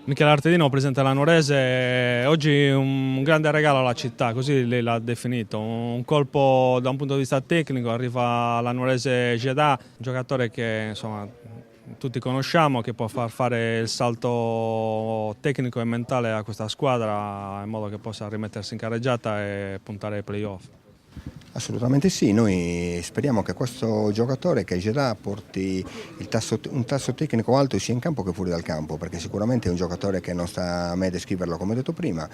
Michele Artedino, presidente della Nuorese, oggi un grande regalo alla città, così lei l'ha definito, un colpo da un punto di vista tecnico, arriva alla Nuorese Jeddah, un giocatore che insomma, tutti conosciamo, che può far fare il salto tecnico e mentale a questa squadra in modo che possa rimettersi in carreggiata e puntare ai playoff. Assolutamente sì, noi speriamo che questo giocatore, che Jeddah, porti un tasso tecnico alto sia in campo che fuori dal campo, perché sicuramente è un giocatore che non sta a me descriverlo come ho detto prima,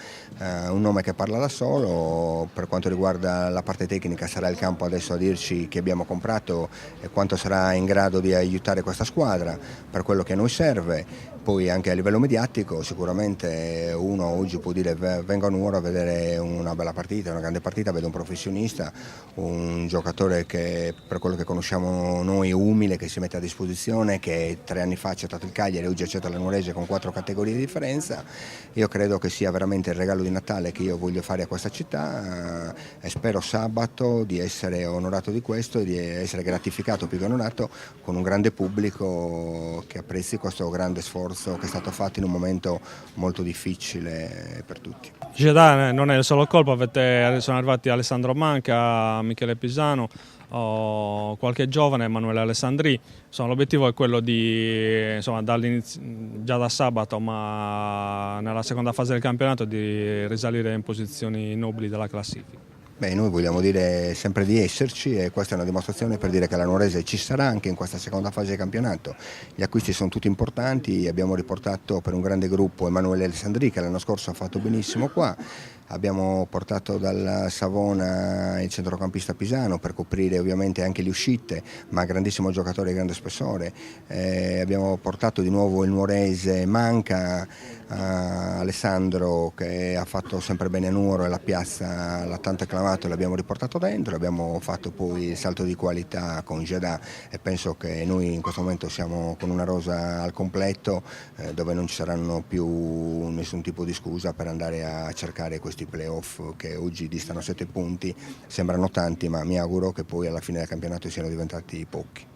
un nome che parla da solo. Per quanto riguarda la parte tecnica sarà il campo adesso a dirci chi abbiamo comprato e quanto sarà in grado di aiutare questa squadra per quello che a noi serve. Poi anche a livello mediatico sicuramente uno oggi può dire vengo a Nuoro a vedere una bella partita, una grande partita, vedo un professionista, un giocatore che per quello che conosciamo noi è umile, che si mette a disposizione, che 3 anni fa ha accettato il Cagliari e oggi accetta la Nuorese con 4 categorie di differenza. Io credo che sia veramente il regalo di Natale che io voglio fare a questa città e spero sabato di essere onorato di questo e di essere gratificato più che onorato con un grande pubblico che apprezzi questo grande sforzo che è stato fatto in un momento molto difficile per tutti. Jeddah non è il solo colpo, sono arrivati Alessandro Manca, Michele Pisano, qualche giovane, Emanuele Alessandri. L'obiettivo è quello di, insomma, già da sabato, ma nella seconda fase del campionato, di risalire in posizioni nobili della classifica. Beh, noi vogliamo dire sempre di esserci e questa è una dimostrazione per dire che la Nuorese ci sarà anche in questa seconda fase del campionato. Gli acquisti sono tutti importanti, abbiamo riportato per un grande gruppo Emanuele Alessandri che l'anno scorso ha fatto benissimo qua, abbiamo portato dal Savona il centrocampista Pisano per coprire ovviamente anche le uscite, ma grandissimo giocatore di grande spessore, abbiamo portato di nuovo il nuorese Manca, Alessandro che ha fatto sempre bene a Nuoro e la piazza l'ha tanto acclamato, l'abbiamo riportato dentro, abbiamo fatto poi il salto di qualità con Jeddah e penso che noi in questo momento siamo con una rosa al completo dove non ci saranno più nessun tipo di scusa per andare a cercare questi playoff che oggi distano 7 punti, sembrano tanti ma mi auguro che poi alla fine del campionato siano diventati pochi.